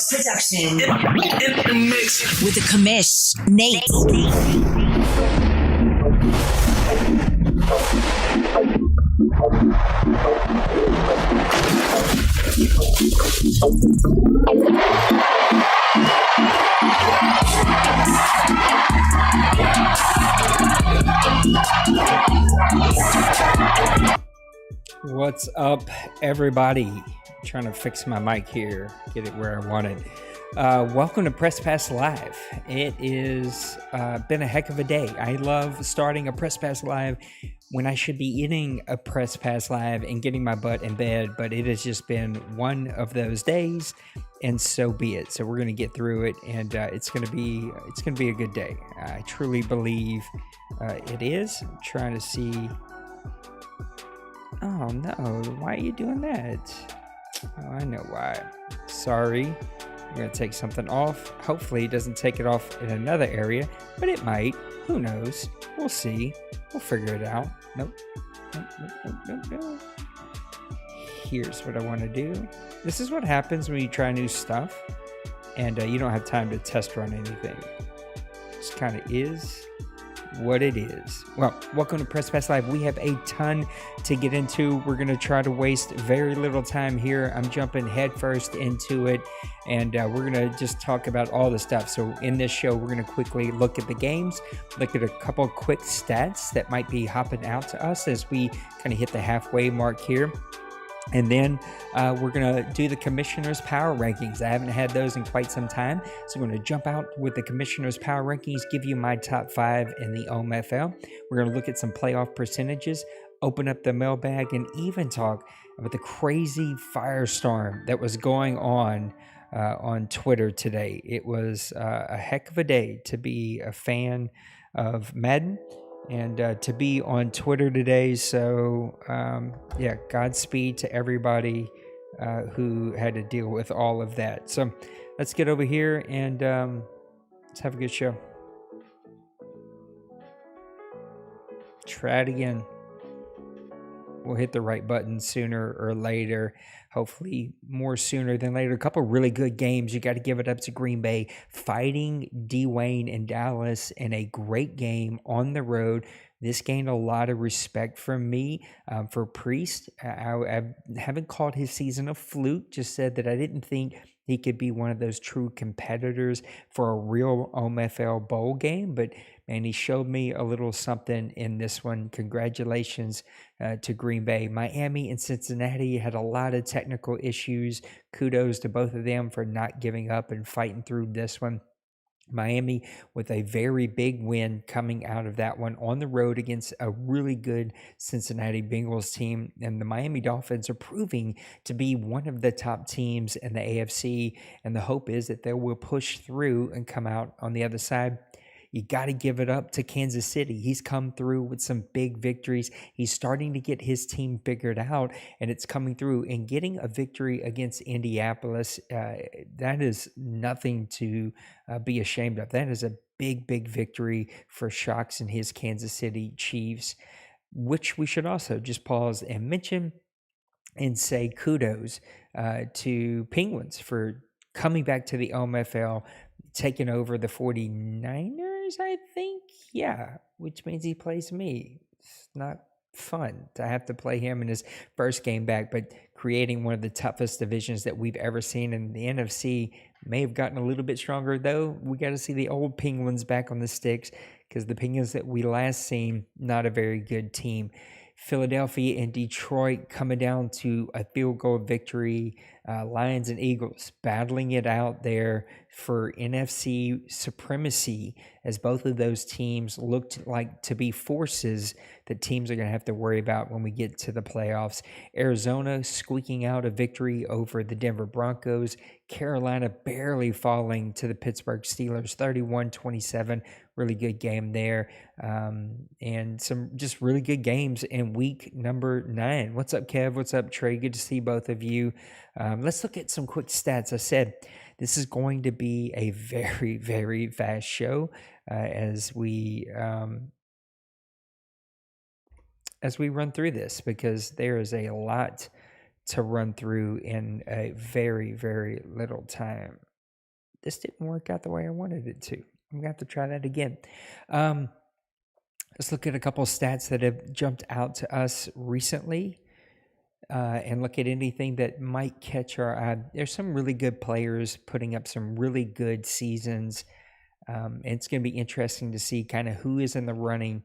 Production. In mix. With the commish, Nate. What's up, everybody? Trying to fix my mic here, get it where I want it. Welcome to Press Pass Live. It is been a heck of a day. I love starting a Press Pass Live when I should be eating a Press Pass Live and getting my butt in bed, but it has just been one of those days, and so be it. So we're gonna get through it, and it's gonna be a good day. I truly believe it is. I'm trying to see. Oh no, why are you doing that? Oh, I know why. Sorry. I'm going to take something off. Hopefully it doesn't take it off in another area, but it might. Who knows? We'll see. We'll figure it out. Nope. Nope. Here's what I want to do. This is what happens when you try new stuff and you don't have time to test run anything. Just kind of is what it is. Well, welcome to Press Pass Live. We have a ton to get into. We're going to try to waste very little time here. I'm jumping headfirst into it, and we're going to just talk about all the stuff. So in this show, we're going to quickly look at the games, look at a couple of quick stats that might be hopping out to us as we kind of hit the halfway mark here. And then we're going to do the Commissioner's Power Rankings. I haven't had those in quite some time. So I'm going to jump out with the Commissioner's Power Rankings, give you my top 5 in the OMFL. We're going to look at some playoff percentages, open up the mailbag, and even talk about the crazy firestorm that was going on Twitter today. It was a heck of a day to be a fan of Madden and to be on Twitter today. So yeah, Godspeed to everybody who had to deal with all of that. So let's get over here and let's have a good show. Try it again. We'll hit the right button sooner or later. Hopefully more sooner than later. A couple really good games. You got to give it up to Green Bay fighting D-Wayne in Dallas in a great game on the road. This gained a lot of respect from me for Priest. I haven't called his season a fluke, just said that I didn't think he could be one of those true competitors for a real OMFL bowl game, but man, he showed me a little something in this one. Congratulations to Green Bay. Miami and Cincinnati had a lot of technical issues. Kudos to both of them for not giving up and fighting through this one. Miami with a very big win coming out of that one on the road against a really good Cincinnati Bengals team. And the Miami Dolphins are proving to be one of the top teams in the AFC. And the hope is that they will push through and come out on the other side. You got to give it up to Kansas City. He's come through with some big victories. He's starting to get his team figured out, and it's coming through. And getting a victory against Indianapolis, that is nothing to be ashamed of. That is a big, big victory for Shocks and his Kansas City Chiefs, which we should also just pause and mention and say kudos to Penguins for coming back to the OMFL, taking over the 49ers. I think, yeah, which means he plays me. It's not fun to have to play him in his first game back, but creating one of the toughest divisions that we've ever seen. In the NFC may have gotten a little bit stronger, though. We got to see the old Penguins back on the sticks, because the Penguins that we last seen, not a very good team. Philadelphia and Detroit coming down to a field goal victory. Lions and Eagles battling it out there for NFC supremacy, as both of those teams looked like to be forces that teams are going to have to worry about when we get to the playoffs. Arizona squeaking out a victory over the Denver Broncos. Carolina barely falling to the Pittsburgh Steelers, 31-27. Really good game there. And some just really good games in week number 9. What's up, Kev? What's up, Trey? Good to see both of you. Let's look at some quick stats. I said this is going to be a very, very fast show as we run through this, because there is a lot to run through in a very, very little time. this didn't work out the way I wanted it to. I'm going to have to try that again. Let's look at a couple of stats that have jumped out to us recently and look at anything that might catch our eye. There's some really good players putting up some really good seasons. And it's going to be interesting to see kind of who is in the running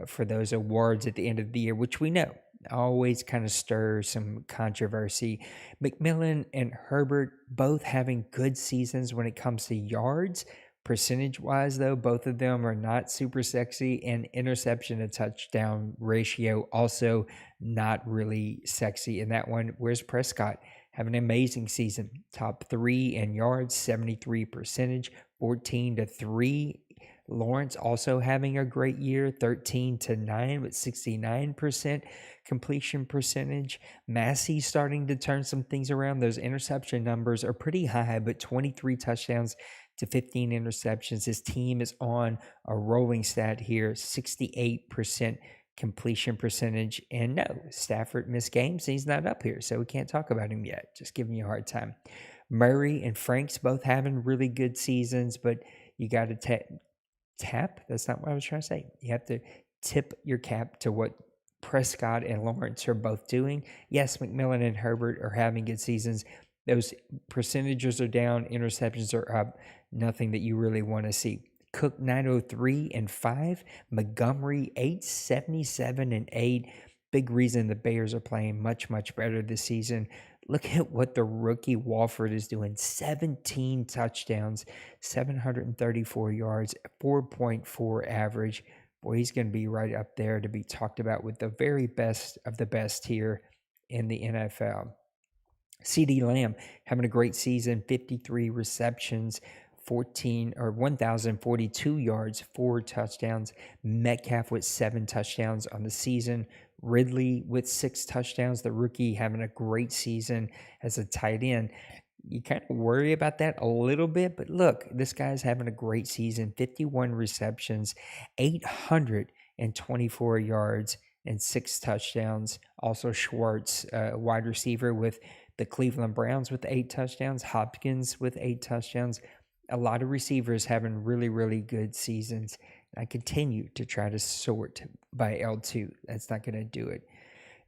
for those awards at the end of the year, which we know always kind of stirs some controversy. McMillan and Herbert both having good seasons when it comes to yards. Percentage-wise, though, both of them are not super sexy, and interception to touchdown ratio also not really sexy in that one. Where's Prescott? Having an amazing season. Top 3 in yards, 73%, 14-3. Lawrence also having a great year, 13-9 with 69% completion percentage. Massey starting to turn some things around. Those interception numbers are pretty high, but 23 touchdowns to 15 interceptions. His team is on a rolling stat here, 68% completion percentage. And no, Stafford missed games. He's not up here, so we can't talk about him yet. Just giving you a hard time. Murray and Franks both having really good seasons, but you got to tap. That's not what I was trying to say. You have to tip your cap to what Prescott and Lawrence are both doing. Yes, McMillan and Herbert are having good seasons. Those percentages are down. Interceptions are up. Nothing that you really want to see. Cook 903-5. Montgomery 877-8. Big reason the Bears are playing much, much better this season. Look at what the rookie Walford is doing. 17 touchdowns, 734 yards, 4.4 average. Boy, he's going to be right up there to be talked about with the very best of the best here in the NFL. CeeDee Lamb having a great season, 53 receptions, 1,042 yards, 4 touchdowns. Metcalf with 7 touchdowns on the season. Ridley with 6 touchdowns. The rookie having a great season as a tight end. You kind of worry about that a little bit, but look, this guy's having a great season. 51 receptions, 824 yards, and 6 touchdowns. Also Schwartz, wide receiver with the Cleveland Browns with 8 touchdowns. Hopkins with 8 touchdowns. A lot of receivers having really, really good seasons. I continue to try to sort by L2. That's not going to do it.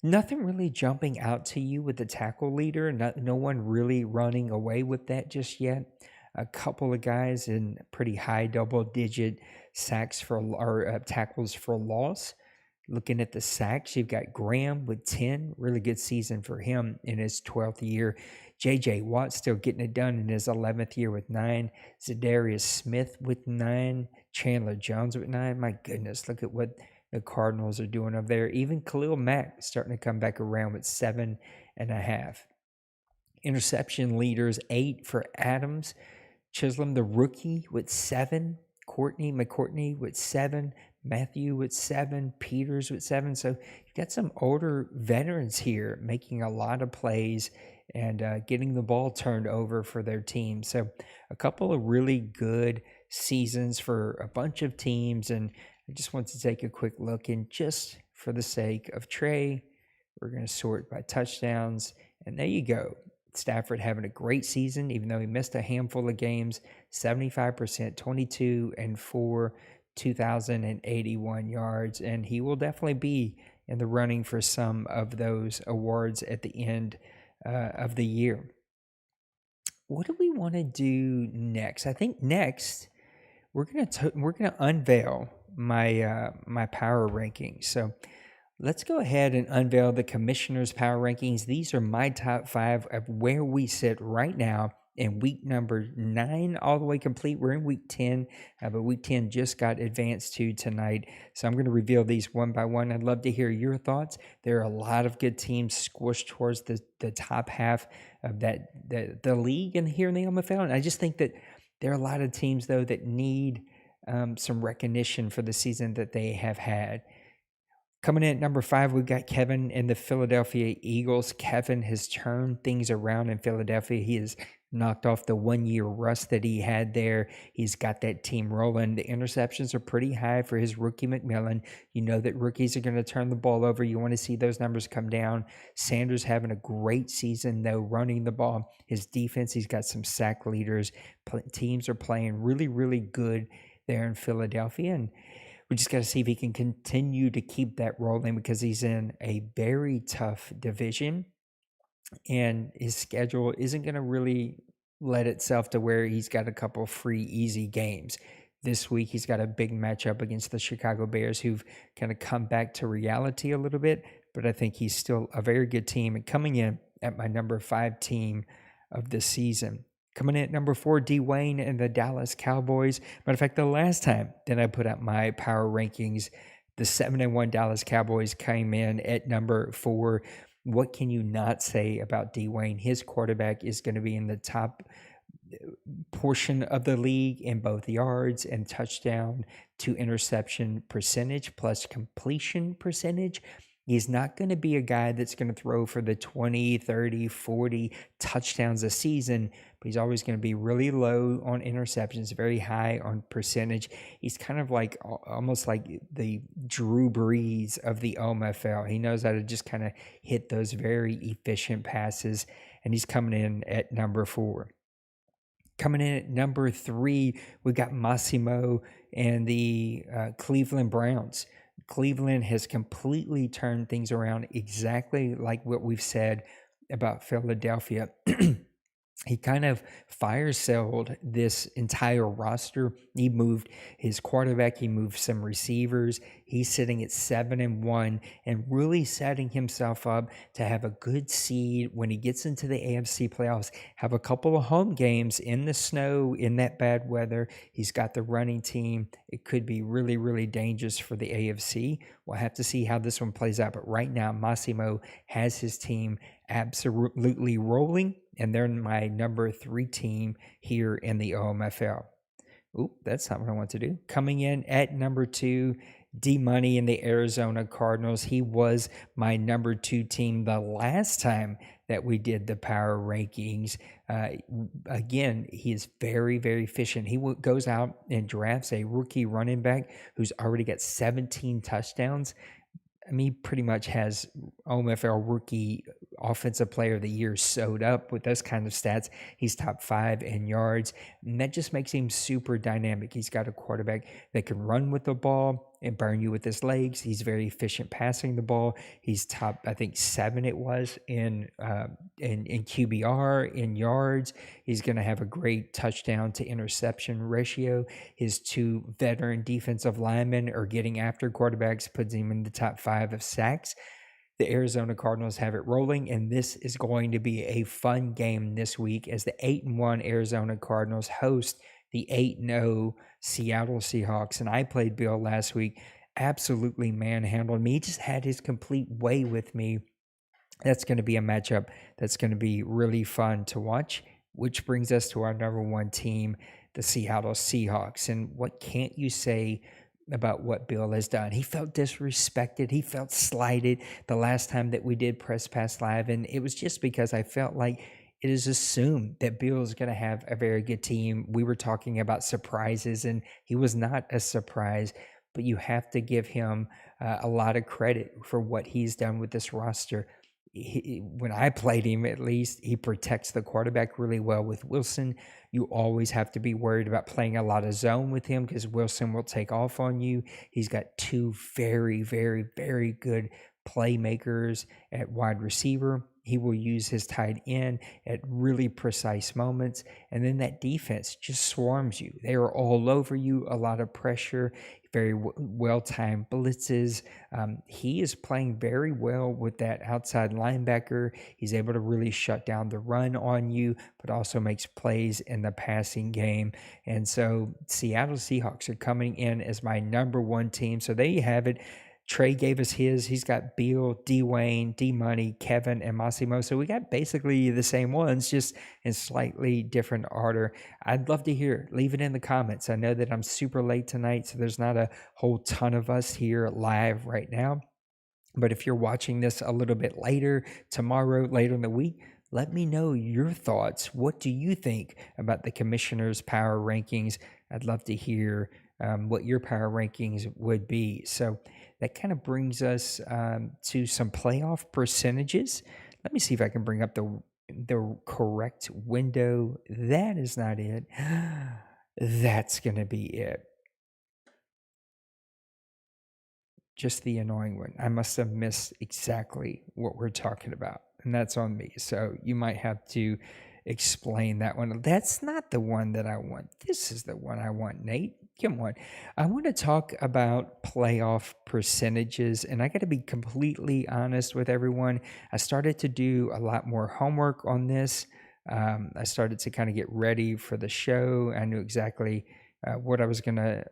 Nothing really jumping out to you with the tackle leader. No one really running away with that just yet. A couple of guys in pretty high double-digit tackles for loss. Looking at the sacks, you've got Graham with 10. Really good season for him in his 12th year. J.J. Watt still getting it done in his 11th year with 9. Zadarius Smith with 9. Chandler Jones with 9. My goodness, look at what the Cardinals are doing over there. Even Khalil Mack starting to come back around with 7.5. Interception leaders, 8 for Adams. Chisholm, the rookie, with 7. McCourtney with 7. Matthew with 7. Peters with 7. So you've got some older veterans here making a lot of plays and getting the ball turned over for their team. So a couple of really good seasons for a bunch of teams. And I just want to take a quick look, and just for the sake of Trey, we're going to sort by touchdowns. And there you go. Stafford having a great season, even though he missed a handful of games. 75%, 22-4, 2,081 yards. And he will definitely be in the running for some of those awards at the end of the year. What do we want to do next? I think next we're gonna unveil my power rankings. So let's go ahead and unveil the commissioner's power rankings. These are my top 5 of where we sit right now in week number 9 all the way complete. We're in week 10, but week 10 just got advanced to tonight. So I'm going to reveal these one by one. I'd love to hear your thoughts. There are a lot of good teams squished towards the top half of the league and here in the OMFL. And I just think that there are a lot of teams, though, that need some recognition for the season that they have had. Coming in at number 5, we've got Kevin and the Philadelphia Eagles. Kevin has turned things around in Philadelphia. He is knocked off the 1-year rust that he had there. He's got that team rolling. The interceptions are pretty high for his rookie McMillan. You know that rookies are going to turn the ball over. You want to see those numbers come down. Sanders having a great season, though, running the ball. His defense, he's got some sack leaders. Teams are playing really, really good there in Philadelphia, and we just got to see if he can continue to keep that rolling, because he's in a very tough division, and his schedule isn't going to really let itself to where he's got a couple free, easy games. This week, he's got a big matchup against the Chicago Bears, who've kind of come back to reality a little bit, but I think he's still a very good team, and coming in at my number 5 team of the season. Coming in at number 4, Dwayne and the Dallas Cowboys. Matter of fact, the last time that I put up my power rankings, the 7-1 Dallas Cowboys came in at number 4. What can you not say about Dwayne? His quarterback is going to be in the top portion of the league in both yards and touchdown to interception percentage plus completion percentage. He's not going to be a guy that's going to throw for the 20, 30, 40 touchdowns a season, but he's always going to be really low on interceptions, very high on percentage. He's kind of like almost like the Drew Brees of the OMFL. He knows how to just kind of hit those very efficient passes, and he's coming in at number 4. Coming in at number 3, we got Massimo and the Cleveland Browns. Cleveland has completely turned things around, exactly like what we've said about Philadelphia. He kind of fire-sold this entire roster. He moved his quarterback. He moved some receivers. He's sitting at 7-1 and really setting himself up to have a good seed when he gets into the AFC playoffs, have a couple of home games in the snow, in that bad weather. He's got the running team. It could be really, really dangerous for the AFC. We'll have to see how this one plays out. But right now, Massimo has his team absolutely rolling, and they're my number 3 team here in the OMFL. Oop, that's not what I want to do. Coming in at number 2, D-Money in the Arizona Cardinals. He was my number 2 team the last time that we did the power rankings. Again, he is very, very efficient. He goes out and drafts a rookie running back who's already got 17 touchdowns. I mean, he pretty much has OMFL Rookie Offensive Player of the Year sewed up with those kind of stats. He's top 5 in yards, and that just makes him super dynamic. He's got a quarterback that can run with the ball and burn you with his legs. He's very efficient passing the ball. He's top, I think, 7 it was in QBR, in yards. He's going to have a great touchdown to interception ratio. His 2 veteran defensive linemen are getting after quarterbacks, puts him in the top 5 of sacks. The Arizona Cardinals have it rolling, and this is going to be a fun game this week as the 8-1 Arizona Cardinals host the 8-0 Seattle Seahawks. And I played Bill last week, absolutely manhandled me. He just had his complete way with me. That's going to be a matchup that's going to be really fun to watch, which brings us to our number 1 team, the Seattle Seahawks. And what can't you say about what Bill has done? He felt disrespected. He felt slighted the last time that we did Press Pass Live, and it was just because I felt like it is assumed that Bill is going to have a very good team. We were talking about surprises, and he was not a surprise, but you have to give him a lot of credit for what he's done with this roster. When I played him, at least, he protects the quarterback really well with Wilson. You always have to be worried about playing a lot of zone with him because Wilson will take off on you. He's got 2 very, very, very good playmakers at wide receiver. He will use his tight end at really precise moments. And then that defense just swarms you. They are all over you, a lot of pressure, very well-timed blitzes. He is playing very well with that outside linebacker. He's able to really shut down the run on you, but also makes plays in the passing game. And so Seattle Seahawks are coming in as my number 1 team. So there you have it. Trey gave us his. He's got Bill, Dwayne, D-Money, Kevin, and Massimo. So we got basically the same ones, just in slightly different order. I'd love to hear it. Leave it in the comments. I know that I'm super late tonight, so there's not a whole ton of us here live right now. But if you're watching this a little bit later, tomorrow, later in the week, Let me know your thoughts. What do you think about the commissioner's power rankings? I'd love to hear what your power rankings would be. So that kind of brings us to some playoff percentages. Let me see if I can bring up the correct window. That is not it. That's going to be it. Just the annoying one. I must have missed exactly what we're talking about, and that's on me. So you might have to explain that one. That's not the one that I want. This is the one I want, Nate. Come on. I want to talk about playoff percentages, and I got to be completely honest with everyone. I started to do a lot more homework on this. I started to kind of get ready for the show. I knew exactly what I was going to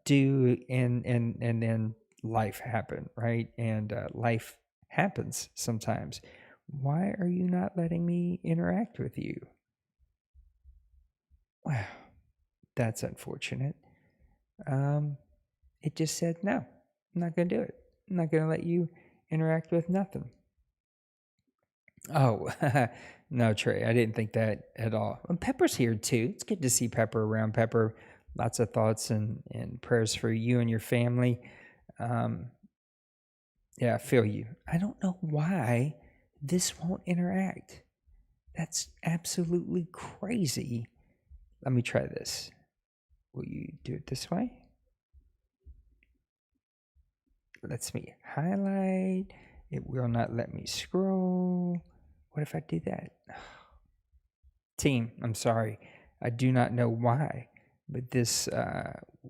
do, and then life happened, right? And life happens sometimes. Why are you not letting me interact with you? Wow, that's unfortunate. It just said, no, I'm not going to do it. I'm not going to let you interact with nothing. Oh, no, Trey, I didn't think that at all. And Pepper's here too. It's good to see Pepper around. Pepper, lots of thoughts and prayers for you and your family. Yeah, I feel you. I don't know why this won't interact. That's absolutely crazy. Let me try this. Will you do it this way? Lets me highlight. It will not let me scroll. What if I do that? Team, I'm sorry. I do not know why, but this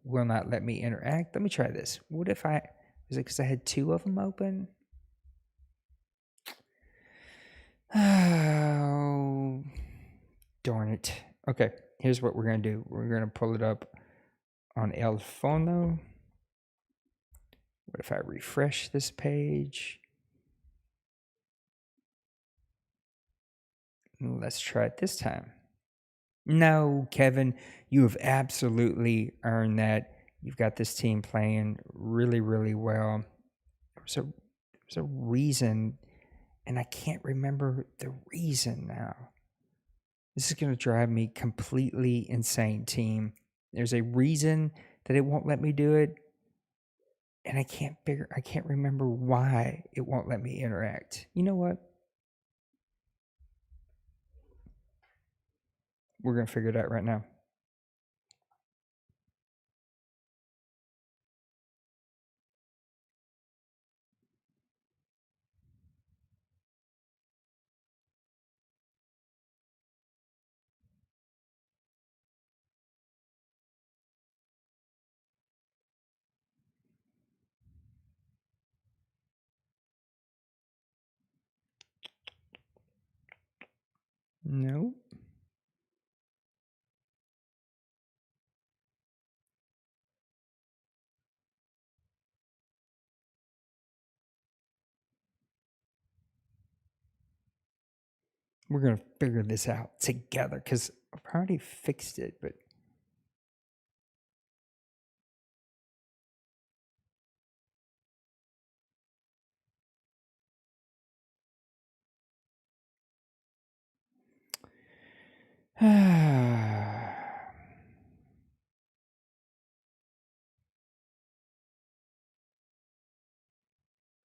will not let me interact. Let me try this. What if was it because I had two of them open? Oh, darn it. Okay, here's what we're going to do. We're going to pull it up on El Fono. What if I refresh this page? Let's try it this time. No, Kevin, you have absolutely earned that. You've got this team playing really, really well. There was a reason, and I can't remember the reason now. This is going to drive me completely insane, team. There's a reason that it won't let me do it, and I can't remember why it won't let me interact. You know what? We're going to figure it out right now. No. We're going to figure this out together because I've already fixed it, but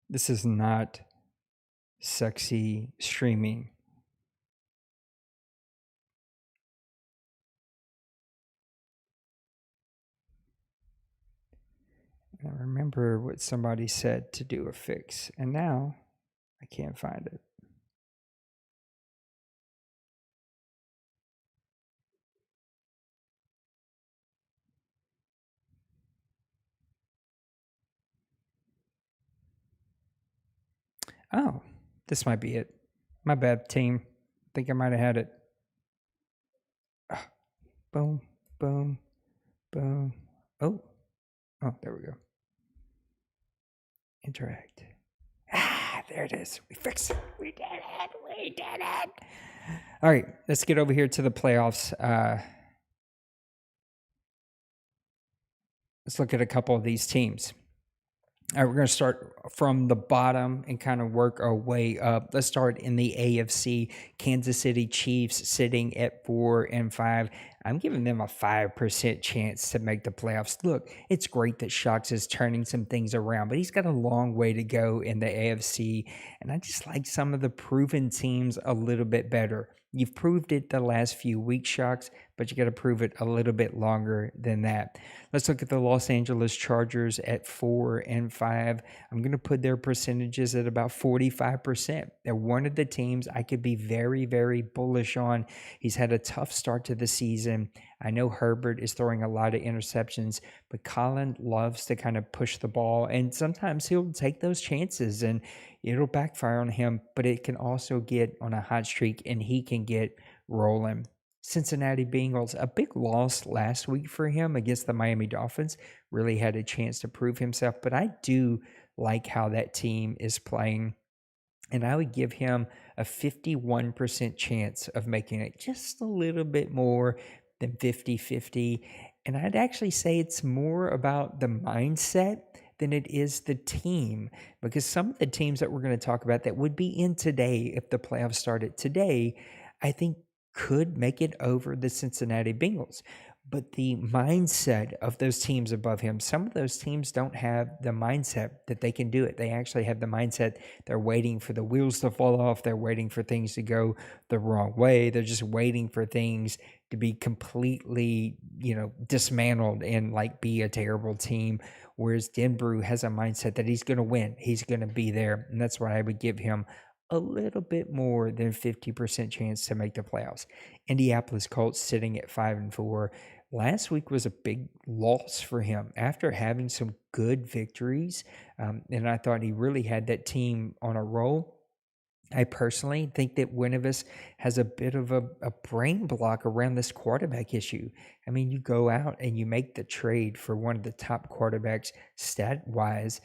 this is not sexy streaming. I remember what somebody said to do a fix, and now I can't find it. Oh, this might be it. My bad, team. I think I might have had it. Boom, boom, boom. Oh, there we go. Interact. There it is. We fixed it. We did it. All right, let's get over here to the playoffs. Let's look at a couple of these teams. All right, we're going to start from the bottom and kind of work our way up. Let's start in the AFC. Kansas City Chiefs sitting at 4-5. I'm giving them a 5% chance to make the playoffs. Look, it's great that Shocks is turning some things around, but he's got a long way to go in the AFC. And I just like some of the proven teams a little bit better. You've proved it the last few weeks, Shocks, but you got to prove it a little bit longer than that. Let's look at the Los Angeles Chargers at 4-5. I'm going to put their percentages at about 45%. They're one of the teams I could be very, very bullish on. He's had a tough start to the season. I know Herbert is throwing a lot of interceptions, but Colin loves to kind of push the ball, and sometimes he'll take those chances and it'll backfire on him, but it can also get on a hot streak and he can get rolling. Cincinnati Bengals, a big loss last week for him against the Miami Dolphins. Really had a chance to prove himself, but I do like how that team is playing. And I would give him a 51% chance of making it, just a little bit more than 50-50. And I'd actually say it's more about the mindset than it is the team, because some of the teams that we're going to talk about that would be in today, if the playoffs started today, I think could make it over the Cincinnati Bengals. But the mindset of those teams above him, some of those teams don't have the mindset that they can do it. They actually have the mindset they're waiting for the wheels to fall off. They're waiting for things to go the wrong way. They're just waiting for things to be completely, dismantled and like be a terrible team. Whereas Denbrew has a mindset that he's going to win. He's going to be there. And that's why I would give him a little bit more than 50% chance to make the playoffs. Indianapolis Colts sitting at 5-4. Last week was a big loss for him after having some good victories. And I thought he really had that team on a roll. I personally think that Winovas has a bit of a brain block around this quarterback issue. I mean, you go out and you make the trade for one of the top quarterbacks stat-wise,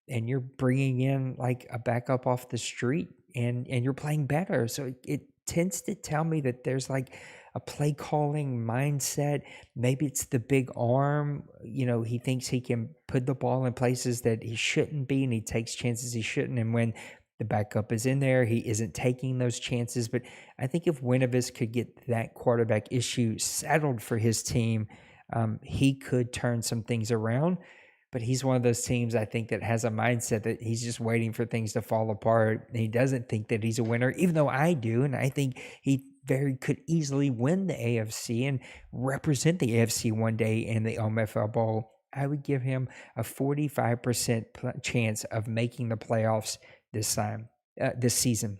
and you're bringing in like a backup off the street and you're playing better. So it tends to tell me that there's like a play calling mindset. Maybe it's the big arm. He thinks he can put the ball in places that he shouldn't be, and he takes chances he shouldn't. And when the backup is in there, he isn't taking those chances. But I think if Winovas could get that quarterback issue settled for his team, he could turn some things around. But he's one of those teams, I think, that has a mindset that he's just waiting for things to fall apart. And he doesn't think that he's a winner, even though I do. And I think he could easily win the AFC and represent the AFC one day in the OMFL Bowl. I would give him a 45% chance of making the playoffs this season.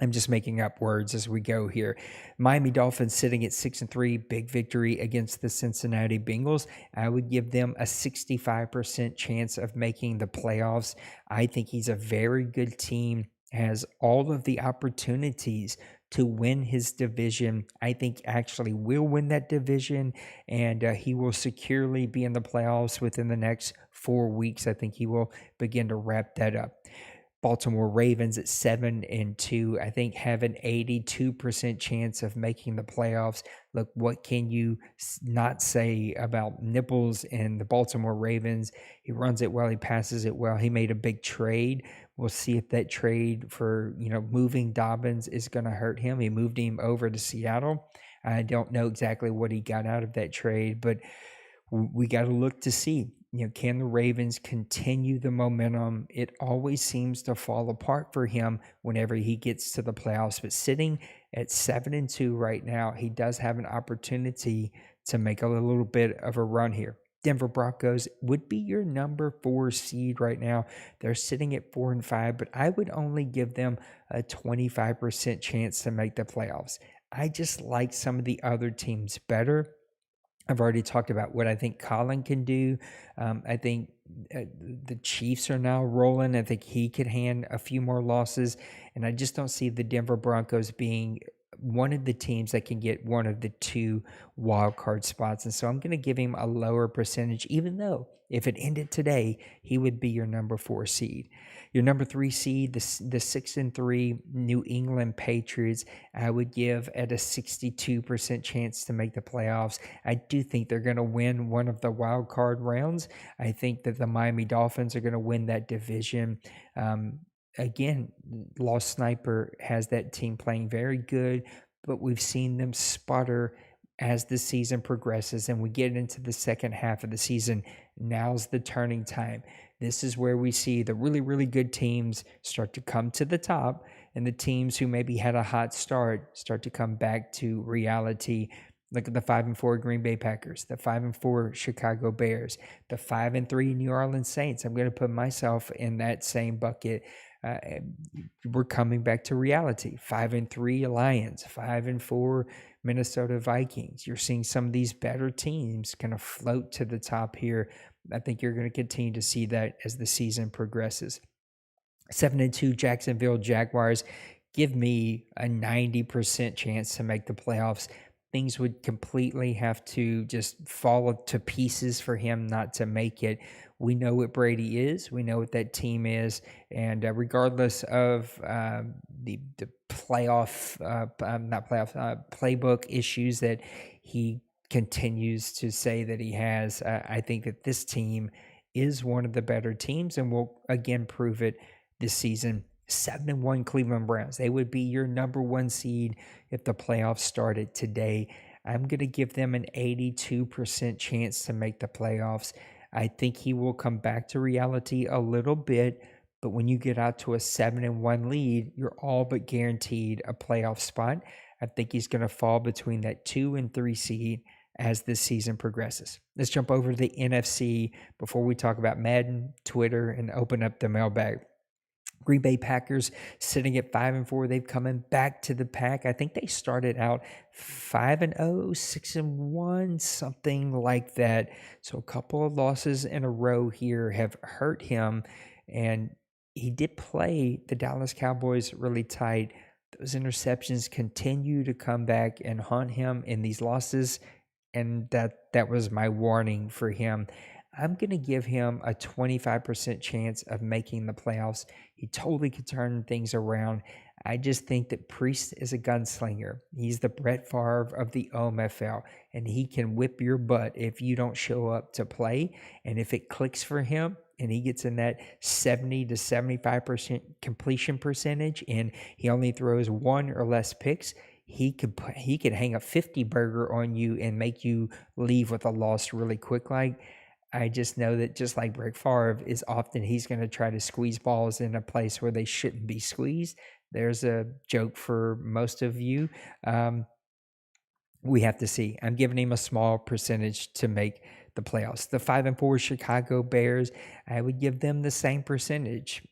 I'm just making up words as we go here. Miami Dolphins sitting at 6-3, big victory against the Cincinnati Bengals. I would give them a 65% chance of making the playoffs. I think he's a very good team, has all of the opportunities to win his division. I think actually will win that division, and he will securely be in the playoffs within the next 4 weeks. I think he will begin to wrap that up. Baltimore Ravens at 7-2, I think have an 82% chance of making the playoffs. Look, what can you not say about Nipples and the Baltimore Ravens? He runs it well, he passes it well. He made a big trade. We'll see if that trade for, moving Dobbins is going to hurt him. He moved him over to Seattle. I don't know exactly what he got out of that trade, but we got to look to see. Can the Ravens continue the momentum? It always seems to fall apart for him whenever he gets to the playoffs. But sitting at 7-2 right now, he does have an opportunity to make a little bit of a run here. Denver Broncos would be your number 4 seed right now. They're sitting at 4-5, but I would only give them a 25% chance to make the playoffs. I just like some of the other teams better. I've already talked about what I think Colin can do. I think the Chiefs are now rolling. I think he could hand a few more losses. And I just don't see the Denver Broncos being one of the teams that can get one of the two wild card spots. And so I'm going to give him a lower percentage, even though if it ended today, he would be your number 4 seed. Your number 3 seed, the 6-3 New England Patriots, I would give at a 62% chance to make the playoffs. I do think they're going to win one of the wild card rounds. I think that the Miami Dolphins are going to win that division. Again, Lost Sniper has that team playing very good, but we've seen them sputter as the season progresses and we get into the second half of the season. Now's the turning time. This is where we see the really, really good teams start to come to the top, and the teams who maybe had a hot start to come back to reality. Look at the 5-4 Green Bay Packers, the 5-4 Chicago Bears, the 5-3 New Orleans Saints. I'm going to put myself in that same bucket. We're coming back to reality. 5-3 Lions, 5-4 Minnesota Vikings. You're seeing some of these better teams kind of float to the top here. I think you're going to continue to see that as the season progresses. 7-2 Jacksonville Jaguars. Give me a 90% chance to make the playoffs. Things would completely have to just fall to pieces for him not to make it. We know what Brady is. We know what that team is. And regardless of the playbook issues that he continues to say that he has, I think that this team is one of the better teams and will again prove it this season. 7-1 Cleveland Browns. They would be your number 1 seed if the playoffs started today. I'm going to give them an 82% chance to make the playoffs. I think he will come back to reality a little bit, but when you get out to a 7-1 lead, you're all but guaranteed a playoff spot. I think he's going to fall between that 2 and 3 seed as this season progresses. Let's jump over to the NFC before we talk about Madden, Twitter, and open up the mailbag. Green Bay Packers sitting at 5-4. They've coming back to the pack. I think they started out 5-0, 6-1, something like that. So a couple of losses in a row here have hurt him. And he did play the Dallas Cowboys really tight. Those interceptions continue to come back and haunt him in these losses. And that was my warning for him. I'm going to give him a 25% chance of making the playoffs. He totally could turn things around. I just think that Priest is a gunslinger. He's the Brett Favre of the OMFL, and he can whip your butt if you don't show up to play. And if it clicks for him and he gets in that 70 to 75% completion percentage and he only throws 1 or less picks, he could hang a 50 burger on you and make you leave with a loss really quick. I just know that just like Brett Favre is often, he's going to try to squeeze balls in a place where they shouldn't be squeezed. There's a joke for most of you. We have to see. I'm giving him a small percentage to make the playoffs. The 5-4 Chicago Bears, I would give them the same percentage.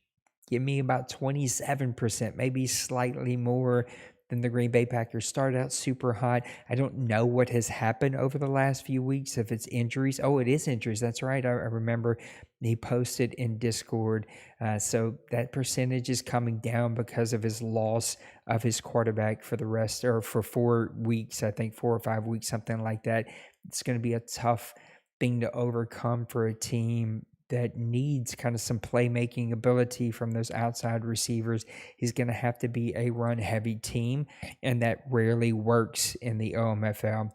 Give me about 27%, maybe slightly more than the Green Bay Packers. Started out super hot. I don't know what has happened over the last few weeks, if it's injuries. Oh, it is injuries. That's right. I remember he posted in Discord. So that percentage is coming down because of his loss of his quarterback for the rest, or for 4 weeks, I think 4 or 5 weeks, something like that. It's going to be a tough thing to overcome for a team that needs kind of some playmaking ability from those outside receivers. He's going to have to be a run-heavy team, and that rarely works in the OMFL.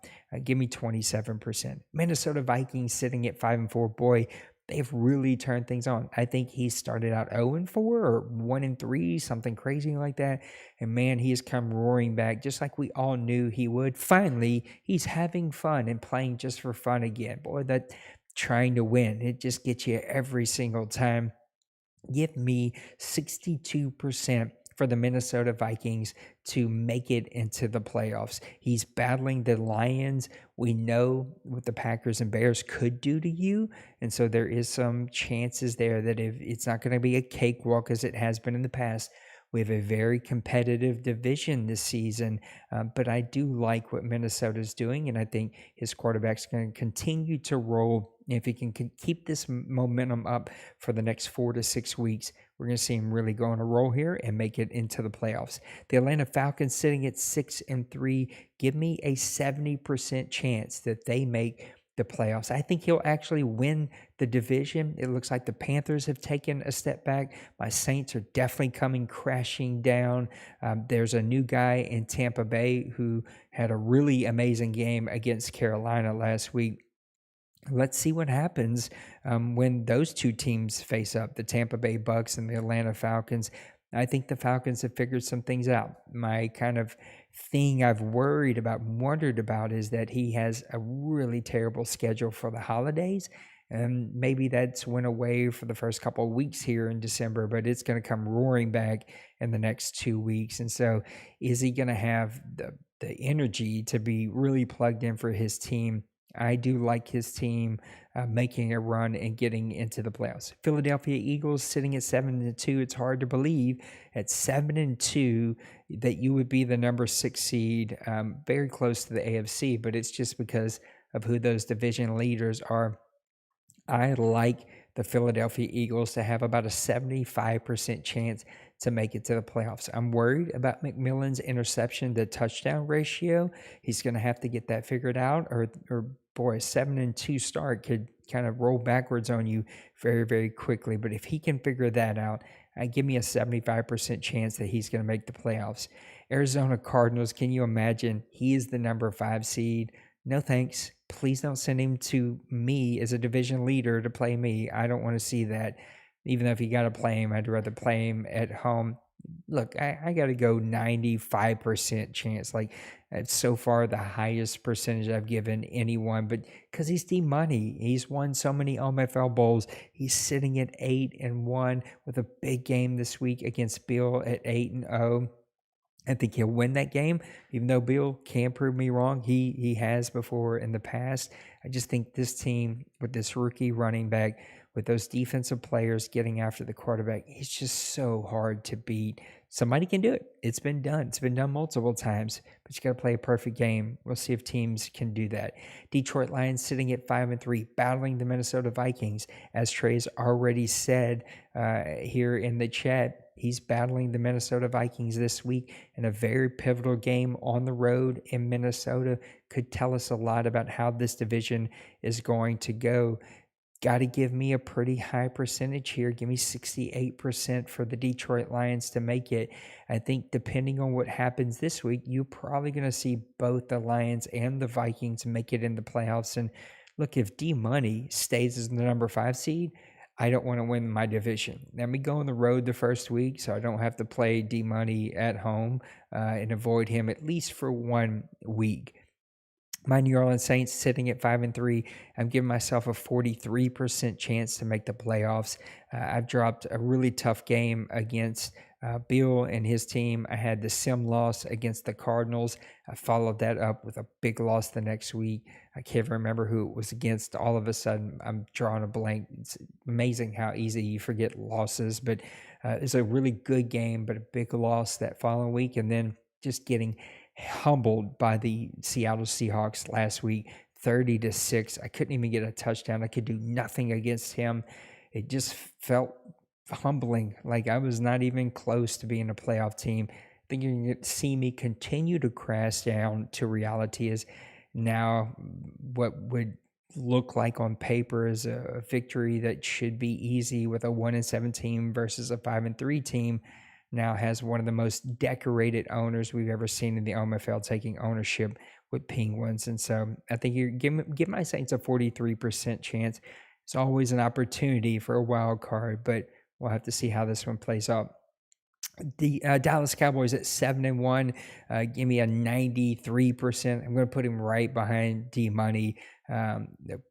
Give me 27%. Minnesota Vikings sitting at 5-4. Boy, they've really turned things on. I think he started out 0-4 or 1-3, something crazy like that. And man, he has come roaring back just like we all knew he would. Finally, he's having fun and playing just for fun again. Boy, that trying to win, it just gets you every single time. Give me 62% for the Minnesota Vikings to make it into the playoffs. He's battling the Lions. We know what the Packers and Bears could do to you, and so there is some chances there that if it's not going to be a cakewalk as it has been in the past. We have a very competitive division this season, but I do like what Minnesota's doing, and I think his quarterback's going to continue to roll. If he can keep this momentum up for the next 4 to 6 weeks, we're going to see him really go on a roll here and make it into the playoffs. The Atlanta Falcons sitting at 6-3. Give me a 70% chance that they make the playoffs. I think he'll actually win the division. It looks like the Panthers have taken a step back. My Saints are definitely coming crashing down. There's a new guy in Tampa Bay who had a really amazing game against Carolina last week. Let's see what happens when those two teams face up, the Tampa Bay Bucks and the Atlanta Falcons. I think the Falcons have figured some things out. My kind of thing I've wondered about is that he has a really terrible schedule for the holidays. And maybe that's went away for the first couple of weeks here in December, but it's going to come roaring back in the next 2 weeks. And so is he going to have the energy to be really plugged in for his team? I do like his team making a run and getting into the playoffs. Philadelphia Eagles sitting at 7-2. It's hard to believe at 7-2 that you would be the number 6 seed, very close to the AFC, but it's just because of who those division leaders are. I like the Philadelphia Eagles to have about a 75% chance to make it to the playoffs. I'm worried about McMillan's interception, the touchdown ratio. He's going to have to get that figured out, or boy, a 7-2 start could kind of roll backwards on you very, very quickly. But if he can figure that out, give me a 75% chance that he's going to make the playoffs. Arizona Cardinals, can you imagine? He is the number 5 seed. No thanks. Please don't send him to me as a division leader to play me. I don't want to see that. Even though if you got to play him, I'd rather play him at home. Look, I got to go 95% chance. Like, that's so far the highest percentage I've given anyone. But because he's D-Money, he's won so many OMFL Bowls. He's sitting at 8-1 with a big game this week against Bill at 8-0. I think he'll win that game, even though Bill can prove me wrong. He has before in the past. I just think this team with this rookie running back, with those defensive players getting after the quarterback, it's just so hard to beat. Somebody can do it. It's been done. It's been done multiple times, but you got to play a perfect game. We'll see if teams can do that. Detroit Lions sitting at 5-3, battling the Minnesota Vikings. As Trey's already said here in the chat, he's battling the Minnesota Vikings this week in a very pivotal game on the road in Minnesota. Could tell us a lot about how this division is going to go. Got to give me a pretty high percentage here. Give me 68% for the Detroit Lions to make it. I think depending on what happens this week, you're probably going to see both the Lions and the Vikings make it in the playoffs. And look, if D-Money stays as the number 5 seed, I don't want to win my division. Let me go on the road the first week so I don't have to play D-Money at home and avoid him at least for 1 week. My New Orleans Saints sitting at 5-3. I'm giving myself a 43% chance to make the playoffs. I've dropped a really tough game against Bill and his team. I had the sim loss against the Cardinals. I followed that up with a big loss the next week. I can't remember who it was against. All of a sudden, I'm drawing a blank. It's amazing how easy you forget losses, but it's a really good game, but a big loss that following week. And then just getting humbled by the Seattle Seahawks last week, 30-6. I couldn't even get a touchdown. I could do nothing against him. It just felt humbling. Like I was not even close to being a playoff team. I think you're going to see me continue to crash down to reality is now what would look like on paper is a victory that should be easy with a 1-7 team versus a 5-3 team. Now has one of the most decorated owners we've ever seen in the OMFL taking ownership with Penguins. And so I think you give my Saints a 43% chance. It's always an opportunity for a wild card, but we'll have to see how this one plays out. The Dallas Cowboys at 7-1, give me a 93%. I'm going to put him right behind D-Money,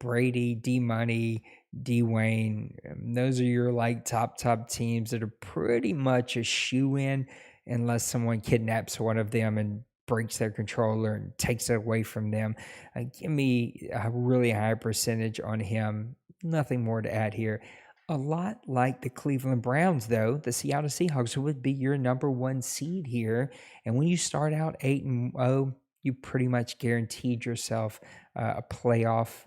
Brady, D-Money, D-Wayne. Those are your like top teams that are pretty much a shoe-in unless someone kidnaps one of them and breaks their controller and takes it away from them. Give me a really high percentage on him. Nothing more to add here. A lot like the Cleveland Browns, though, the Seattle Seahawks would be your number 1 seed here. And when you start out 8-0, you pretty much guaranteed yourself a playoff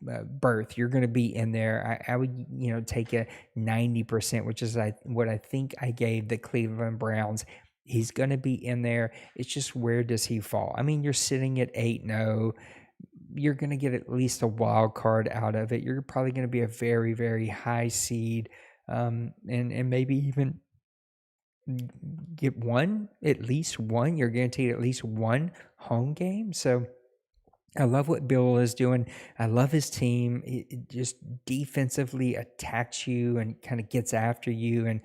berth. You're going to be in there. I would, take a 90%, which is what I think I gave the Cleveland Browns. He's going to be in there. It's just, where does he fall? I mean, you're sitting at 8-0. You're going to get at least a wild card out of it. You're probably going to be a very, very high seed, and maybe even get at least one. You're guaranteed at least one home game. So I love what Bill is doing. I love his team. It just defensively attacks you and kind of gets after you, and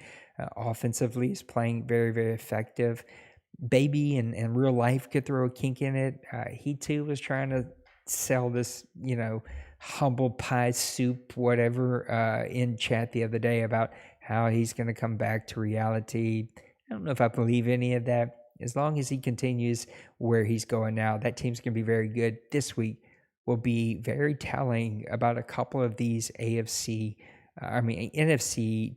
offensively is playing very, very effective. Baby and real life could throw a kink in it. He too was trying to sell this, humble pie soup, whatever, in chat the other day about how he's going to come back to reality. I don't know if I believe any of that. As long as he continues where he's going now, that team's going to be very good. This week will be very telling about a couple of these NFC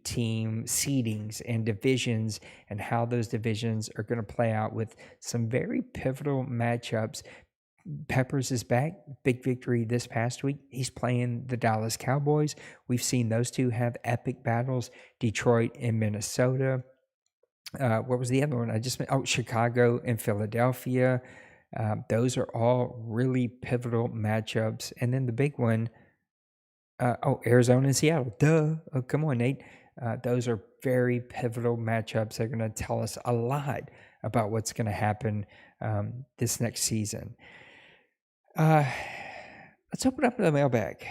team seedings and divisions, and how those divisions are going to play out with some very pivotal matchups. Peppers is back. Big victory this past week. He's playing the Dallas Cowboys. We've seen those two have epic battles. Detroit and Minnesota. What was the other one? Chicago and Philadelphia. Those are all really pivotal matchups. And then the big one, Arizona and Seattle. Duh. Oh, come on, Nate. Those are very pivotal matchups. They're going to tell us a lot about what's going to happen this next season. Let's open up the mailbag.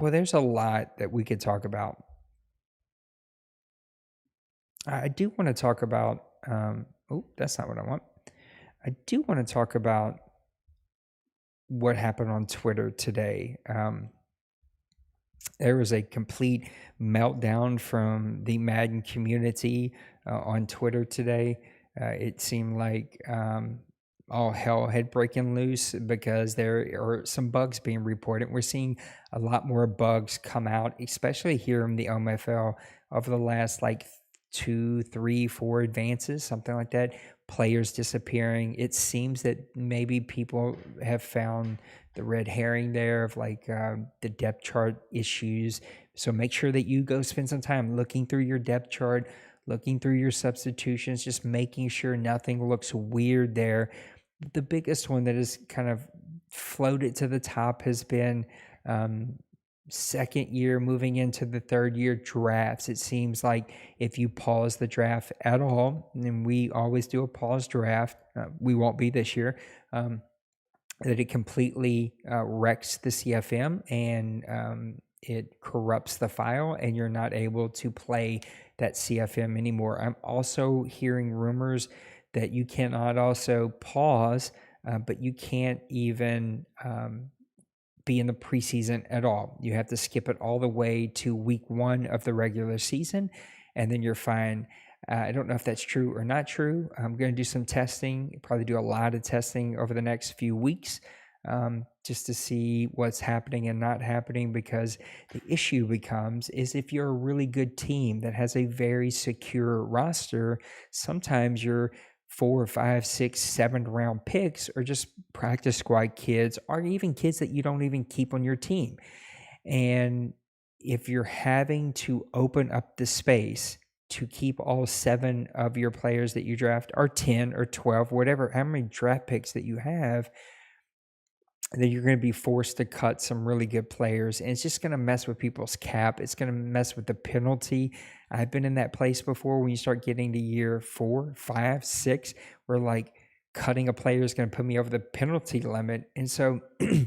There's a lot that we could talk about. I do want to talk about, that's not what I want. I do want to talk about what happened on Twitter today. There was a complete meltdown from the Madden community on Twitter today. It seemed like all hell had broken loose because there are some bugs being reported. We're seeing a lot more bugs come out, especially here in the OMFL over the last 2, 3, 4 advances, something like that. Players disappearing. It seems that maybe people have found the red herring there of the depth chart issues. So make sure that you go spend some time looking through your depth chart, looking through your substitutions, just making sure nothing looks weird there. The biggest one that has kind of floated to the top has been second year moving into the third year drafts. It seems like if you pause the draft at all, and we always do a pause draft, we won't be this year, that it completely wrecks the CFM and it corrupts the file, and you're not able to play that CFM anymore. I'm also hearing rumors that you cannot also pause, but you can't even be in the preseason at all. You have to skip it all the way to week 1 of the regular season, and then you're fine. I don't know if that's true or not true. I'm going to do some testing, probably do a lot of testing over the next few weeks, just to see what's happening and not happening, because the issue becomes is if you're a really good team that has a very secure roster, sometimes you're 4, 5, 6, 7 round picks or just practice squad kids, or even kids that you don't even keep on your team. And if you're having to open up the space to keep all 7 of your players that you draft, or 10 or 12, whatever, how many draft picks that you have, then you're going to be forced to cut some really good players. And it's just going to mess with people's cap. It's going to mess with the penalty. I've been in that place before when you start getting to year 4, 5, 6, where cutting a player is going to put me over the penalty limit. And so we're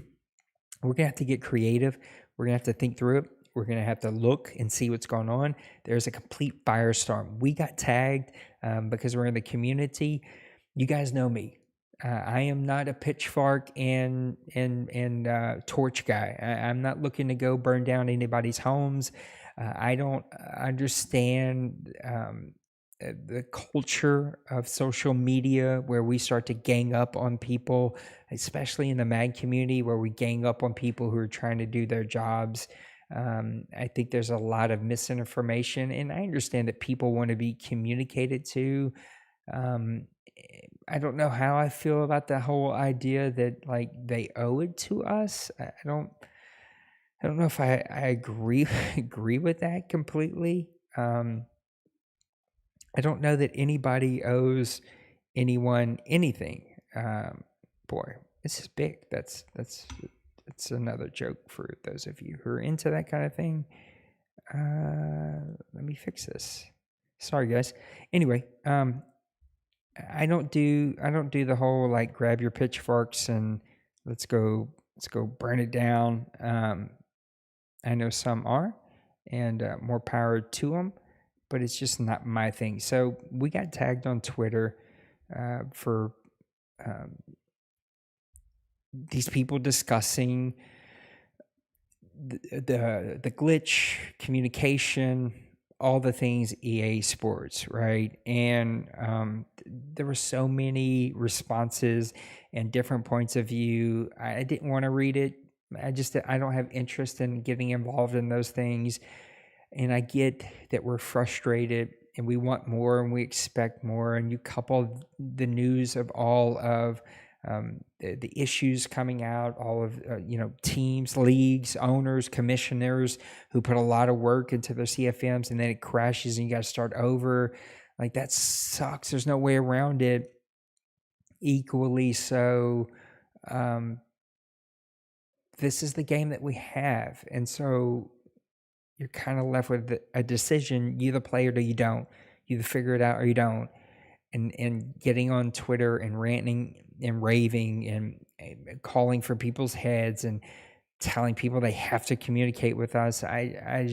going to have to get creative. We're going to have to think through it. We're going to have to look and see what's going on. There's a complete firestorm. We got tagged because we're in the community. You guys know me. I am not a pitchfork and torch guy. I'm not looking to go burn down anybody's homes. I don't understand the culture of social media where we start to gang up on people, especially in the MAG community, where we gang up on people who are trying to do their jobs. I think there's a lot of misinformation, and I understand that people want to be communicated to. I don't know how I feel about the whole idea that like they owe it to us. I don't know if I agree agree with that completely. I don't know that anybody owes anyone anything. Boy, this is big. That's another joke for those of you who are into that kind of thing. Let me fix this. Sorry, guys. Anyway, I don't do the whole like grab your pitchforks and let's go burn it down. I know some are, and more power to them, but it's just not my thing. So we got tagged on Twitter for these people discussing the glitch, communication, all the things EA Sports, right? And there were so many responses and different points of view. I didn't want to read it. I don't have interest in getting involved in those things. And I get that we're frustrated and we want more and we expect more. And you couple the news of all of the issues coming out, all of teams, leagues, owners, commissioners who put a lot of work into their CFMs, and then it crashes and you got to start over. Like, that sucks. There's no way around it. Equally so, this is the game that we have, and so you're kind of left with a decision. You the player or you don't. You either figure it out or you don't. And getting on Twitter and ranting and raving and calling for people's heads and telling people they have to communicate with us. I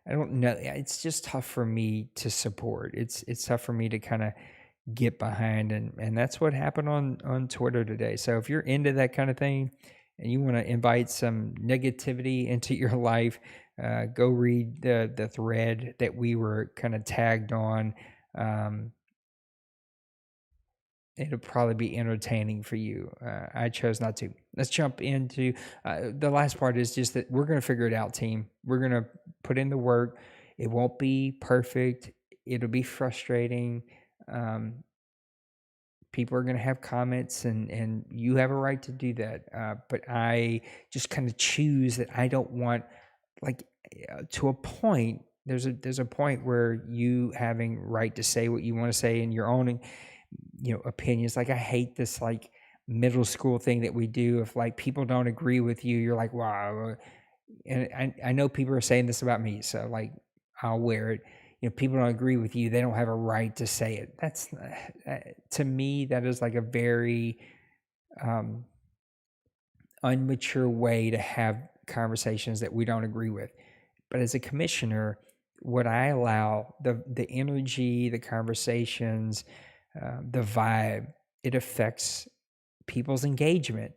don't know. It's just tough for me to support. It's tough for me to kind of get behind, and that's what happened on Twitter today. So if you're into that kind of thing and you want to invite some negativity into your life, go read the thread that we were kind of tagged on. It'll probably be entertaining for you. I chose not to. Let's jump into the last part. Is just that we're going to figure it out, team. We're going to put in the work. It won't be perfect. It'll be frustrating. People are going to have comments, and you have a right to do that. But I just kind of choose that I don't want, like, to a point, there's a point where you having right to say what you want to say in your own opinions. Like, I hate this like middle school thing that we do. If like people don't agree with you, you're like, wow. And I know people are saying this about me, so like I'll wear it. People don't agree with you, they don't have a right to say it. That's to me, that is like a very unmature way to have conversations that we don't agree with. But as a commissioner, what I allow, the energy, the conversations, the vibe, it affects people's engagement.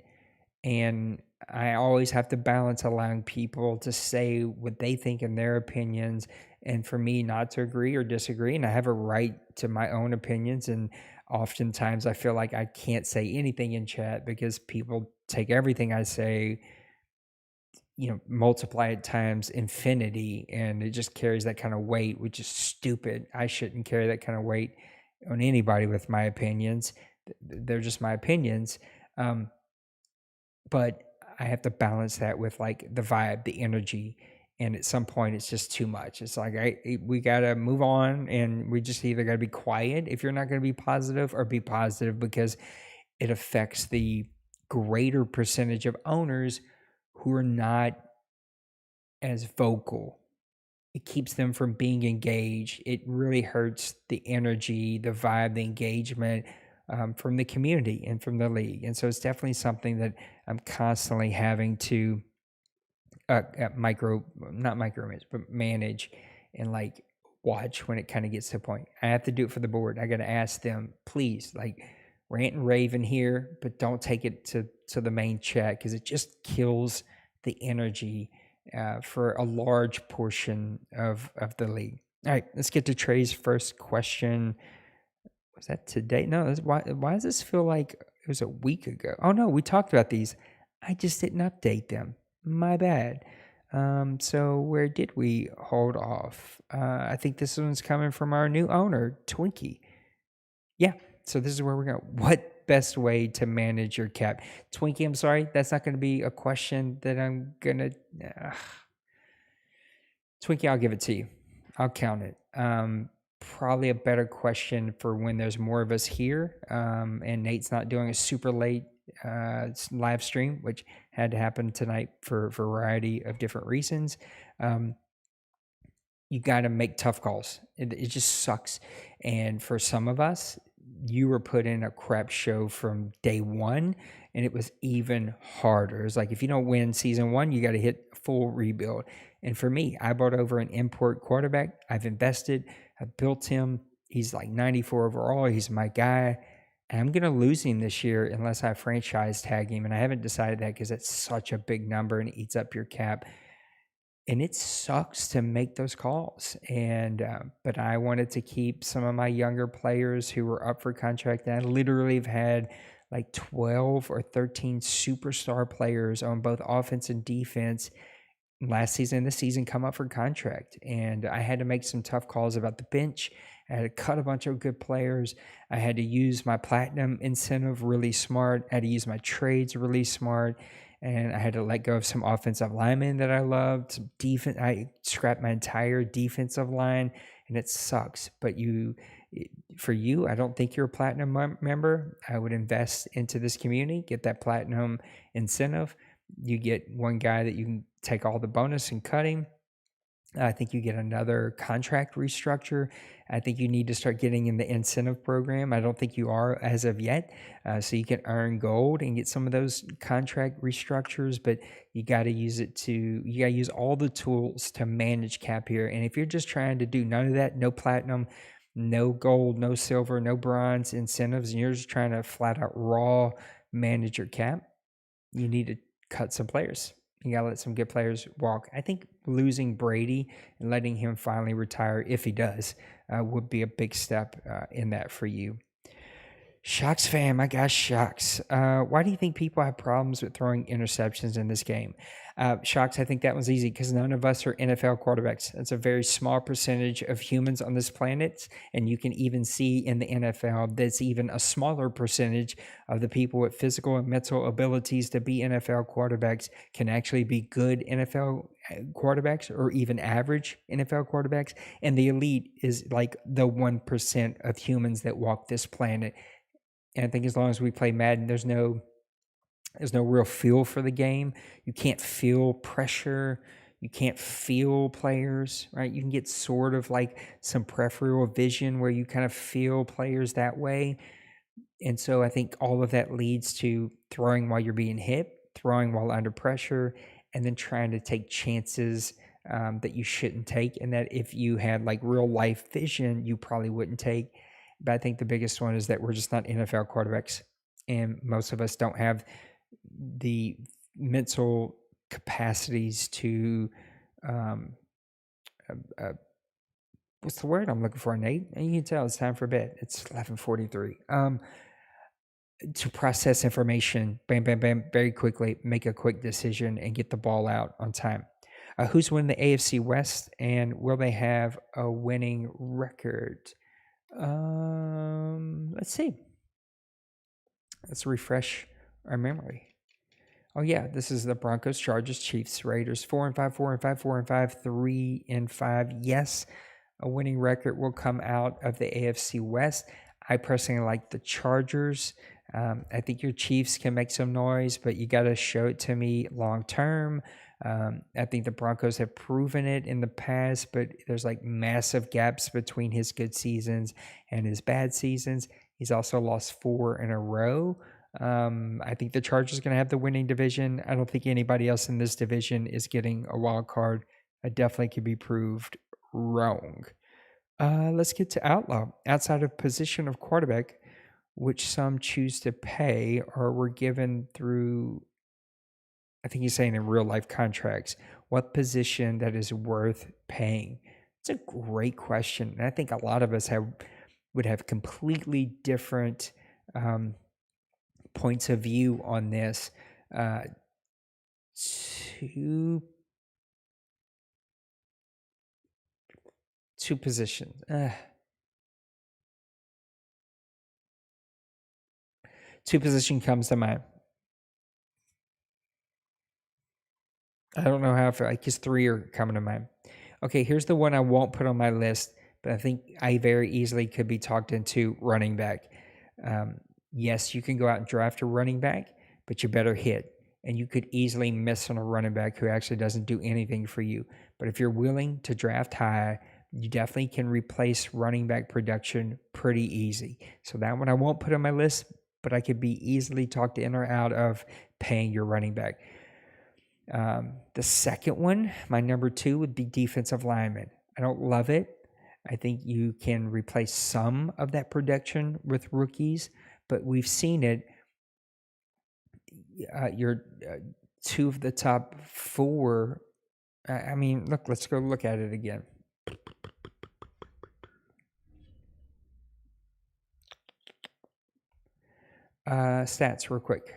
And I always have to balance allowing people to say what they think in their opinions, and for me not to agree or disagree. And I have a right to my own opinions. And oftentimes I feel like I can't say anything in chat because people take everything I say, multiply it times infinity, and it just carries that kind of weight, which is stupid. I shouldn't carry that kind of weight on anybody with my opinions. They're just my opinions. But I have to balance that with like the vibe, the energy. And at some point it's just too much. It's like, we got to move on, and we just either got to be quiet if you're not going to be positive, or be positive, because it affects the greater percentage of owners who are not as vocal. It keeps them from being engaged. It really hurts the energy, the vibe, the engagement from the community and from the league. And so it's definitely something that I'm constantly having to manage and like watch when it kind of gets to a point. I have to do it for the board. I got to ask them, please, like, rant and rave in here, but don't take it to the main chat, because it just kills the energy for a large portion of the league. All right, let's get to Trey's first question. Was that today? No, why does this feel like it was a week ago? Oh, no, we talked about these. I just didn't update them. My bad. So where did we hold off? I think this one's coming from our new owner, Twinkie. Yeah, so this is where we're going. What best way to manage your cap? Twinkie, I'm sorry, that's not going to be a question that I'm going to... Twinkie, I'll give it to you. I'll count it. Probably a better question for when there's more of us here, and Nate's not doing a super late live stream, which had to happen tonight for a variety of different reasons. You got to make tough calls. It just sucks. And for some of us, you were put in a crap show from day one, and it was even harder. It's like if you don't win season one, you got to hit a full rebuild. And for me, I brought over an import quarterback. I've invested. I've built him. He's like 94 overall. He's my guy. And I'm going to lose him this year unless I franchise tag him. And I haven't decided that because it's such a big number and it eats up your cap. And it sucks to make those calls. And but I wanted to keep some of my younger players who were up for contract. And I literally have had like 12 or 13 superstar players on both offense and defense last season and this season come up for contract. And I had to make some tough calls about the bench. I had to cut a bunch of good players. I had to use my platinum incentive really smart. I had to use my trades really smart. And I had to let go of some offensive linemen that I loved. Some defense. I scrapped my entire defensive line, and it sucks. But for you, I don't think you're a platinum member. I would invest into this community, get that platinum incentive. You get one guy that you can take all the bonus and cut him. I think you get another contract restructure. I think you need to start getting in the incentive program. I don't think you are as of yet. So you can earn gold and get some of those contract restructures, but you got to use all the tools to manage cap here. And if you're just trying to do none of that, no platinum, no gold, no silver, no bronze incentives, and you're just trying to flat out raw manage your cap, you need to cut some players. You got to let some good players walk. I think losing Brady and letting him finally retire, if he does, would be a big step in that for you. Shocks fam, I got shocks. Why do you think people have problems with throwing interceptions in this game? Shocks, I think that one's easy because none of us are NFL quarterbacks. That's a very small percentage of humans on this planet. And you can even see in the NFL, that's even a smaller percentage of the people with physical and mental abilities to be NFL quarterbacks can actually be good NFL quarterbacks or even average NFL quarterbacks. And the elite is like the 1% of humans that walk this planet. And I think as long as we play Madden, there's no real feel for the game. You can't feel pressure. You can't feel players, right? You can get sort of like some peripheral vision where you kind of feel players that way. And so I think all of that leads to throwing while you're being hit, throwing while under pressure, and then trying to take chances that you shouldn't take. And that if you had like real life vision, you probably wouldn't take. But I think the biggest one is that we're just not NFL quarterbacks. And most of us don't have the mental capacities to, what's the word I'm looking for, Nate? And you can tell it's time for bed. It's 11:43. To process information, bam, bam, bam, very quickly, make a quick decision and get the ball out on time. Who's winning the AFC West, and will they have a winning record? Let's see. Let's refresh our memory. Oh yeah, this is the Broncos, Chargers, Chiefs, Raiders. 4-5, 4-5, 4-5, 3-5. Yes, a winning record will come out of the AFC West. I personally like the Chargers. I think your Chiefs can make some noise, but you got to show it to me long term. I think the Broncos have proven it in the past, but there's like massive gaps between his good seasons and his bad seasons. He's also lost 4 in a row. I think the Chargers are going to have the winning division. I don't think anybody else in this division is getting a wild card. I definitely could be proved wrong. Let's get to Outlaw. Outside of position of quarterback, which some choose to pay or were given through, I think he's saying in real life contracts, what position that is worth paying? It's a great question. And I think a lot of us would have completely different points of view on this. Two positions. Two position comes to mind. I don't know how I feel like his three are coming to mind. Okay, here's the one I won't put on my list, but I think I very easily could be talked into running back. Yes, you can go out and draft a running back, but you better hit. And you could easily miss on a running back who actually doesn't do anything for you. But if you're willing to draft high, you definitely can replace running back production pretty easy. So that one I won't put on my list, but I could be easily talked in or out of paying your running back. The second one, my number 2, would be defensive lineman. I don't love it. I think you can replace some of that production with rookies, but we've seen it. Your 2 of the top 4. I mean, look, let's go look at it again. Stats real quick.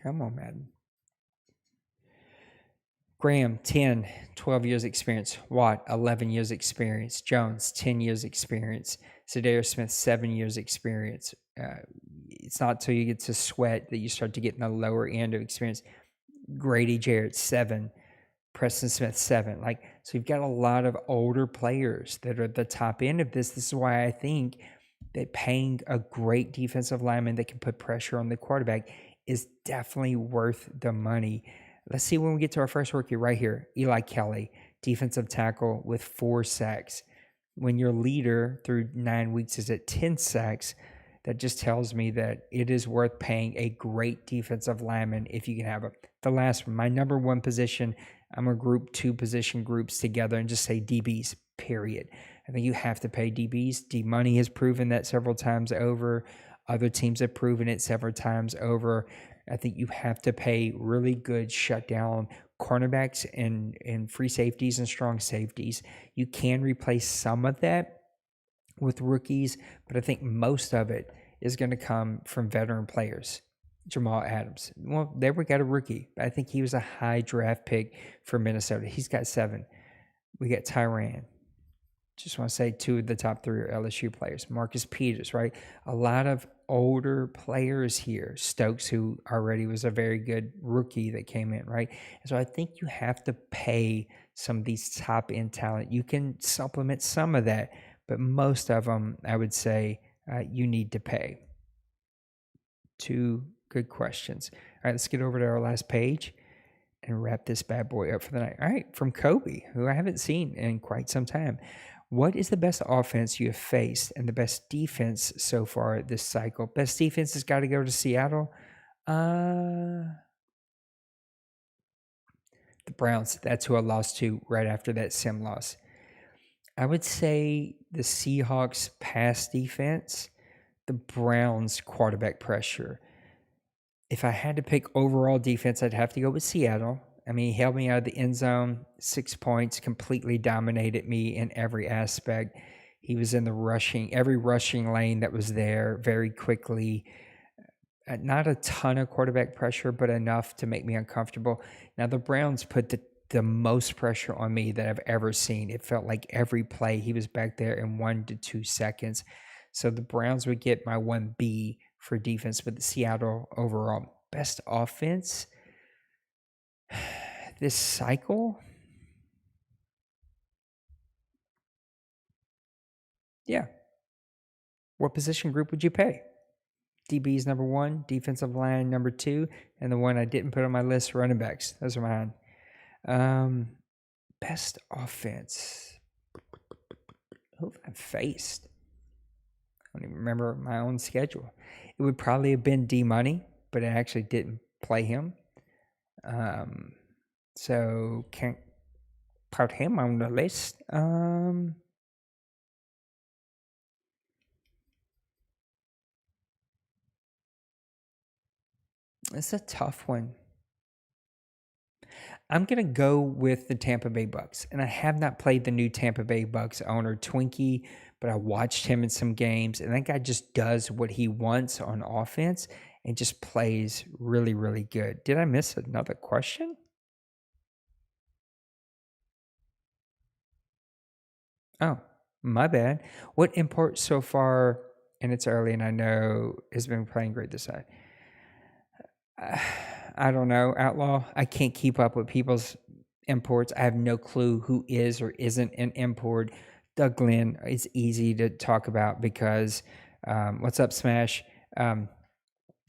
Come on, Madden. Graham, 10, 12 years experience. Watt, 11 years experience. Jones, 10 years experience. Zadarius Smith, 7 years experience. It's not until you get to Sweat that you start to get in the lower end of experience. Grady Jarrett, 7. Preston Smith, 7. So you've got a lot of older players that are at the top end of this. This is why I think that paying a great defensive lineman that can put pressure on the quarterback is definitely worth the money. Let's see when we get to our first rookie right here. Eli Kelly, defensive tackle with 4 sacks. When your leader through 9 weeks is at 10 sacks, that just tells me that it is worth paying a great defensive lineman if you can have it. The last one, my number 1 position, I'm going to group 2 position groups together and just say DBs, period. I think you have to pay DBs. D-Money has proven that several times over. Other teams have proven it several times over. I think you have to pay really good shutdown cornerbacks and free safeties and strong safeties. You can replace some of that with rookies, but I think most of it is going to come from veteran players. Jamal Adams. Well, there we got a rookie. I think he was a high draft pick for Minnesota. He's got 7. We got Tyrann. Just want to say 2 of the top 3 are LSU players. Marcus Peters, right? A lot of older players here. Stokes, who already was a very good rookie that came in, right? And so I think you have to pay some of these top-end talent. You can supplement some of that, but most of them, I would say, you need to pay. 2 good questions. All right, let's get over to our last page and wrap this bad boy up for the night. All right, from Kobe, who I haven't seen in quite some time. What is the best offense you have faced and the best defense so far this cycle? Best defense has got to go to Seattle. The Browns, that's who I lost to right after that sim loss. I would say the Seahawks pass defense, the Browns quarterback pressure. If I had to pick overall defense, I'd have to go with Seattle. I mean, he held me out of the end zone, 6 points, completely dominated me in every aspect. He was in every rushing lane that was there very quickly. Not a ton of quarterback pressure, but enough to make me uncomfortable. Now, the Browns put the most pressure on me that I've ever seen. It felt like every play he was back there in 1 to 2 seconds. So the Browns would get my 1B for defense, but the Seattle overall best offense this cycle. Yeah. What position group would you pay? DB is number 1, defensive line number 2, and the one I didn't put on my list, running backs. Those are mine. Best offense. Who have I faced? I don't even remember my own schedule. It would probably have been D-Money, but I actually didn't play him. So can't put him on the list. It's a tough one. I'm going to go with the Tampa Bay Bucks. And I have not played the new Tampa Bay Bucks owner, Twinkie, but I watched him in some games. And that guy just does what he wants on offense. and just plays really, really good. Did I miss another question? Oh, my bad. What import so far, and it's early and I know, has been playing great this side? I don't know, Outlaw. I can't keep up with people's imports. I have no clue who is or isn't an import. Doug Glenn is easy to talk about because, what's up, Smash?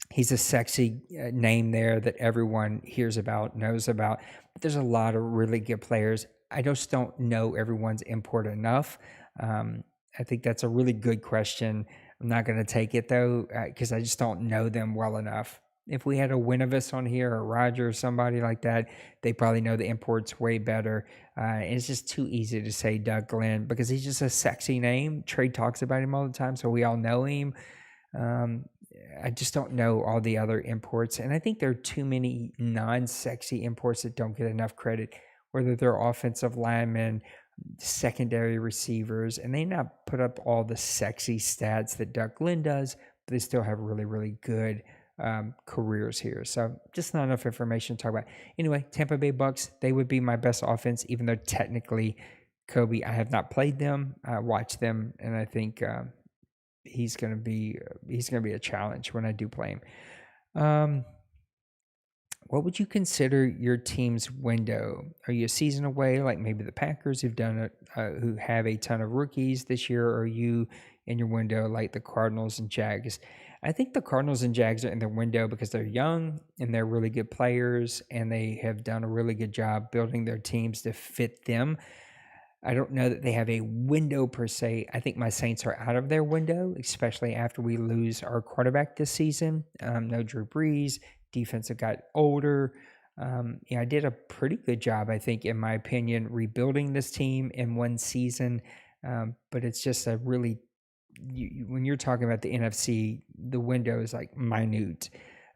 He's a sexy name there that everyone hears about, knows about. But there's a lot of really good players. I just don't know everyone's import enough. I think that's a really good question. I'm not going to take it, though, because I just don't know them well enough. If we had a Winovus on here or Roger or somebody like that, they probably know the imports way better. It's just too easy to say Doug Glenn because he's just a sexy name. Trey talks about him all the time, so we all know him. I just don't know all the other imports. And I think there are too many non-sexy imports that don't get enough credit, whether they're offensive linemen, secondary receivers, and they not put up all the sexy stats that Doug Glenn does, but they still have really, really good careers here. So just not enough information to talk about. Anyway, Tampa Bay Bucks, they would be my best offense, even though technically Kobe, I have not played them. I watched them, and I think he's gonna be a challenge when I do play him. What would you consider your team's window? Are you a season away, like maybe the Packers who've done it, who have a ton of rookies this year? Or are you in your window like the Cardinals and Jags? I think the Cardinals and Jags are in their window because they're young and they're really good players, and they have done a really good job building their teams to fit them. I don't know that they have a window per se. I think my Saints are out of their window, especially after we lose our quarterback this season. No Drew Brees. Defense have got older. I did a pretty good job, I think, in my opinion, rebuilding this team in one season. But it's just a really, when you're talking about the NFC, the window is like minute.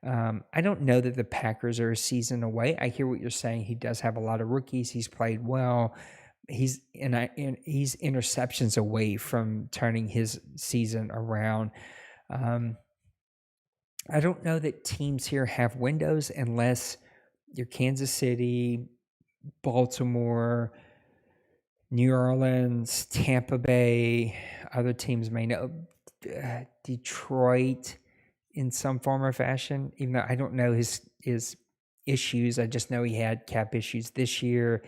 I don't know that the Packers are a season away. I hear what you're saying. He does have a lot of rookies. He's played well. He's interceptions away from turning his season around. I don't know that teams here have windows unless you're Kansas City, Baltimore, New Orleans, Tampa Bay. Other teams may know. Detroit in some form or fashion, even though I don't know his issues. I just know he had cap issues this year.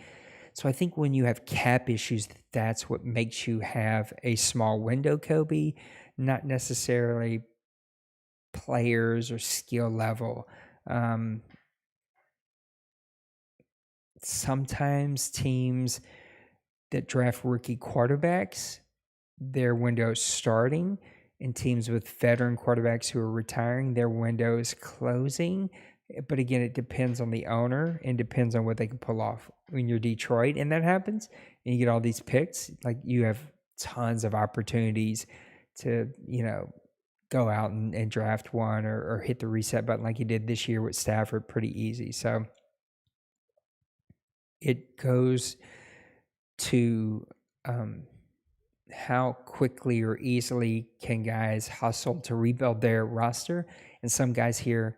So I think when you have cap issues, that's what makes you have a small window, Kobe, not necessarily players or skill level. Sometimes teams that draft rookie quarterbacks, their window is starting, and teams with veteran quarterbacks who are retiring, their window is closing. But again, it depends on the owner and depends on what they can pull off. When you're Detroit and that happens, and you get all these picks, like you have tons of opportunities to, go out and draft one or hit the reset button like you did this year with Stafford pretty easy. So it goes to how quickly or easily can guys hustle to rebuild their roster. And some guys here,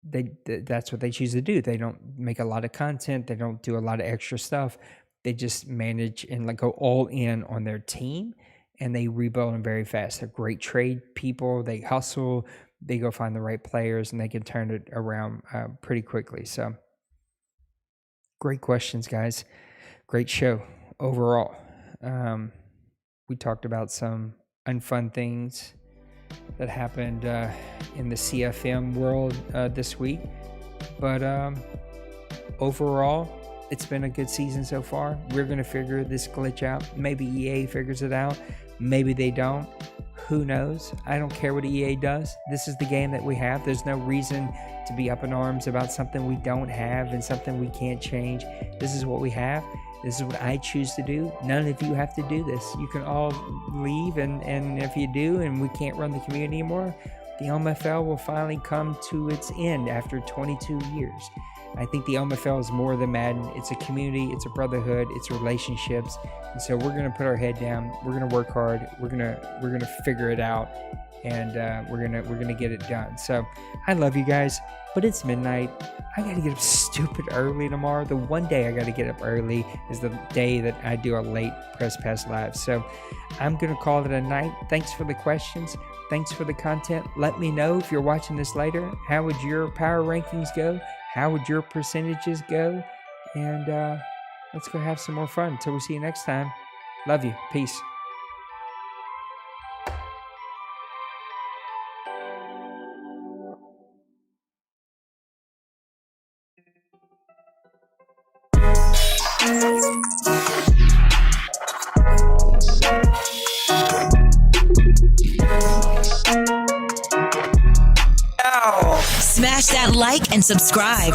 that's what they choose to do. They don't make a lot of content. They don't do a lot of extra stuff. They just manage and go all in on their team, and they rebuild them very fast. They're great trade people. They hustle. They go find the right players, and they can turn it around pretty quickly. So great questions, guys. Great show overall. We talked about some unfun things that happened in the CFM world this week. But overall, it's been a good season so far. We're going to figure this glitch out. Maybe EA figures it out. Maybe they don't. Who knows? I don't care what EA does. This is the game that we have. There's no reason to be up in arms about something we don't have and something we can't change. This is what we have. This is what I choose to do. None of you have to do this. You can all leave, and if you do and we can't run the community anymore, the OMFL will finally come to its end after 22 years. I think the OMFL is more than Madden. It's a community, it's a brotherhood, it's relationships. And so we're going to put our head down. We're going to work hard. We're going to figure it out, and we're going to get it done. So I love you guys, but it's midnight. I got to get up stupid early tomorrow. The one day I got to get up early is the day that I do a late Press Pass Live. So I'm going to call it a night. Thanks for the questions. Thanks for the content. Let me know if you're watching this later. How would your power rankings go? How would your percentages go? And let's go have some more fun. Until we see you next time. Love you. Peace. Smash that like and subscribe.